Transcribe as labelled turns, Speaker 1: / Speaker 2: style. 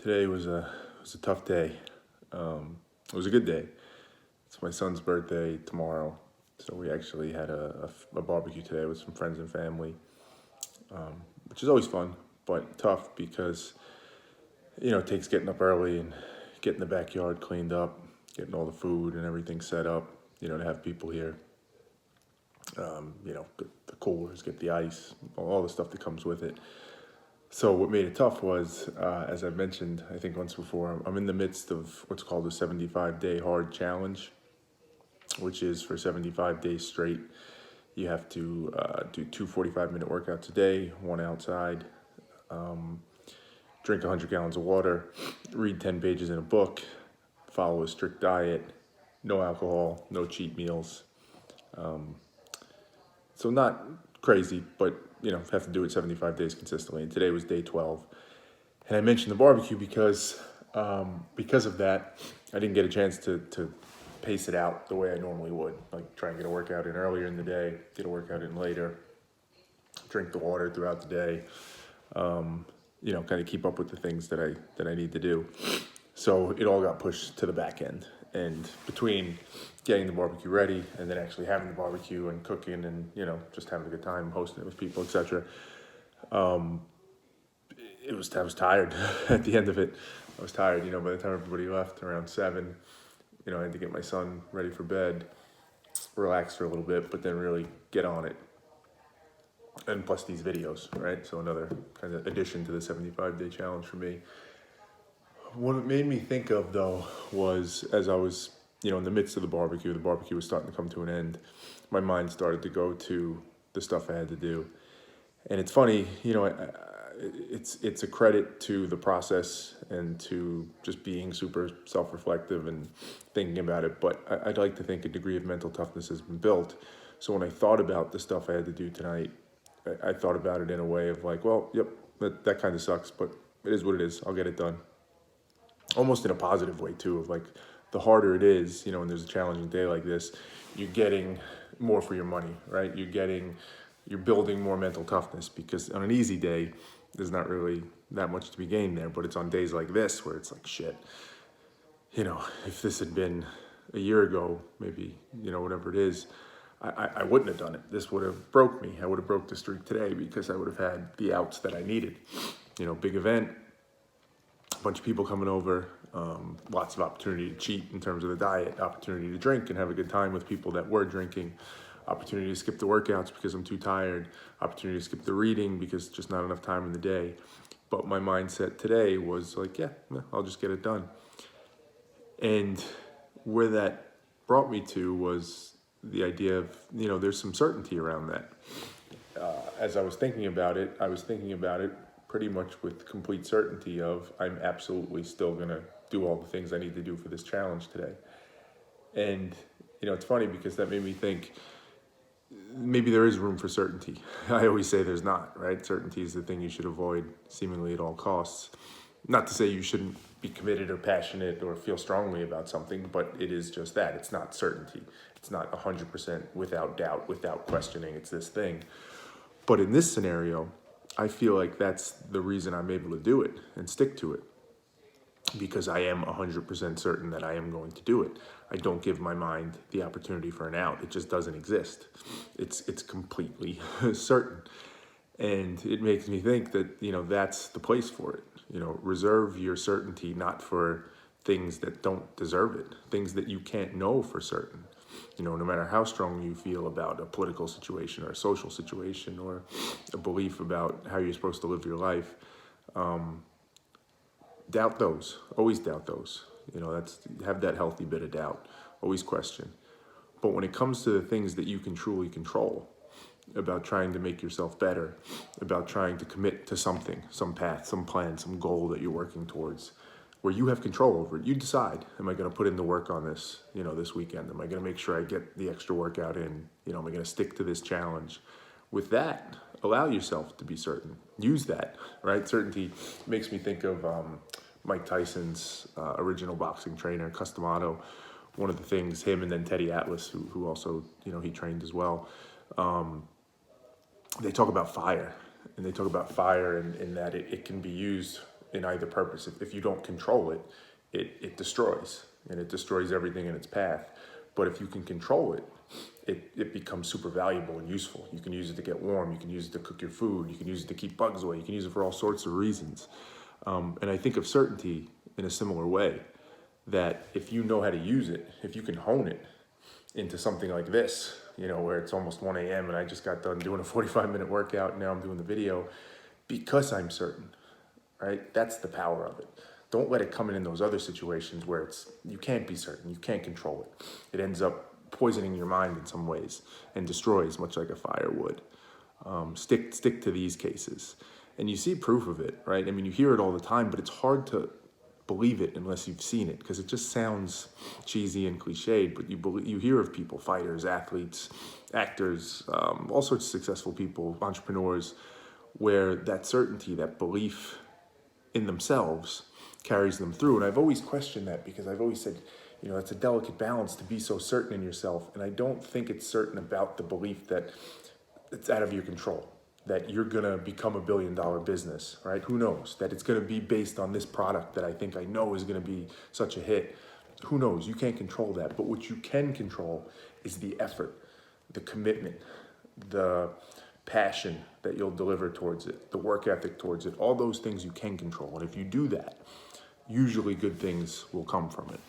Speaker 1: Today was a tough day. It was a good day. It's my son's birthday tomorrow, so we actually had a barbecue today with some friends and family, which is always fun, but tough because it takes getting up early and getting the backyard cleaned up, getting all the food and everything set up. To have people here. Get the coolers, get the ice, all the stuff that comes with it. So what made it tough was, as I've mentioned, I think once before, I'm in the midst of what's called a 75-day hard challenge, which is for 75 days straight. You have to do two 45-minute workouts a day, one outside, drink 100 gallons of water, read 10 pages in a book, follow a strict diet, no alcohol, no cheat meals. So not crazy, but have to do it 75 days consistently. And today was day 12. And I mentioned the barbecue because of that, I didn't get a chance to pace it out the way I normally would. Like try and get a workout in earlier in the day, get a workout in later, drink the water throughout the day. Kind of keep up with the things that I need to do. So it all got pushed to the back end. And between getting the barbecue ready and then actually having the barbecue and cooking and, just having a good time, hosting it with people, etc. I was tired at the end of it. I was tired, by the time everybody left around 7, I had to get my son ready for bed, relax for a little bit, but then really get on it. And plus these videos, right? So another kind of addition to the 75-day challenge for me. What it made me think of, though, was as I was, in the midst of the barbecue was starting to come to an end, my mind started to go to the stuff I had to do. And it's funny, it's a credit to the process and to just being super self-reflective and thinking about it. But I'd like to think a degree of mental toughness has been built. So when I thought about the stuff I had to do tonight, I thought about it in a way of like, well, yep, that kind of sucks, but it is what it is. I'll get it done. Almost in a positive way too, of like the harder it is, when there's a challenging day like this, you're getting more for your money, right? You're building more mental toughness because on an easy day, there's not really that much to be gained there, but it's on days like this where it's like, shit, if this had been a year ago, maybe, whatever it is, I wouldn't have done it. This would have broke me. I would have broke the streak today because I would have had the outs that I needed. Big event, a bunch of people coming over, lots of opportunity to cheat in terms of the diet, opportunity to drink and have a good time with people that were drinking, opportunity to skip the workouts because I'm too tired, opportunity to skip the reading because just not enough time in the day. But my mindset today was like, yeah, I'll just get it done. And where that brought me to was the idea of, there's some certainty around that. As I was thinking about it, pretty much with complete certainty of I'm absolutely still going to do all the things I need to do for this challenge today. And, it's funny because that made me think maybe there is room for certainty. I always say there's not, right? Certainty is the thing you should avoid seemingly at all costs. Not to say you shouldn't be committed or passionate or feel strongly about something, but it is just that. It's not certainty. It's not 100% without doubt, without questioning. It's this thing. But in this scenario, I feel like that's the reason I'm able to do it and stick to it, because I am 100% certain that I am going to do it. I don't give my mind the opportunity for an out. It just doesn't exist. It's completely certain. And it makes me think that, that's the place for it. Reserve your certainty not for things that don't deserve it, things that you can't know for certain. No matter how strong you feel about a political situation or a social situation or a belief about how you're supposed to live your life, doubt those. Always doubt those. Have that healthy bit of doubt. Always question. But when it comes to the things that you can truly control, about trying to make yourself better, about trying to commit to something, some path, some plan, some goal that you're working towards, where you have control over it. You decide, am I going to put in the work on this, this weekend? Am I going to make sure I get the extra workout in? Am I going to stick to this challenge? With that, allow yourself to be certain. Use that, right? Certainty makes me think of Mike Tyson's original boxing trainer, Cus D'Amato. One of the things, him and then Teddy Atlas, who also, he trained as well, they talk about fire. And they talk about fire in that it can be used in either purpose. If you don't control it, it destroys, and it destroys everything in its path. But if you can control it, it becomes super valuable and useful. You can use it to get warm, you can use it to cook your food, you can use it to keep bugs away, you can use it for all sorts of reasons. And I think of certainty in a similar way, that if you know how to use it, if you can hone it into something like this, where it's almost 1 a.m. and I just got done doing a 45-minute workout and now I'm doing the video, because I'm certain, right? That's the power of it. Don't let it come in those other situations where you can't be certain, you can't control it. It ends up poisoning your mind in some ways and destroys, much like a fire would. Stick to these cases. And you see proof of it, right? I mean, you hear it all the time, but it's hard to believe it unless you've seen it, because it just sounds cheesy and cliched, but you hear of people, fighters, athletes, actors, all sorts of successful people, entrepreneurs, where that certainty, that belief in themselves carries them through. And I've always questioned that, because I've always said, it's a delicate balance to be so certain in yourself. And I don't think it's certain about the belief that it's out of your control, that you're gonna become $1 billion business, right? Who knows? That it's gonna be based on this product that I know is gonna be such a hit. Who knows? You can't control that. But what you can control is the effort, the commitment, the passion that you'll deliver towards it, the work ethic towards it. All those things you can control. And if you do that, usually good things will come from it.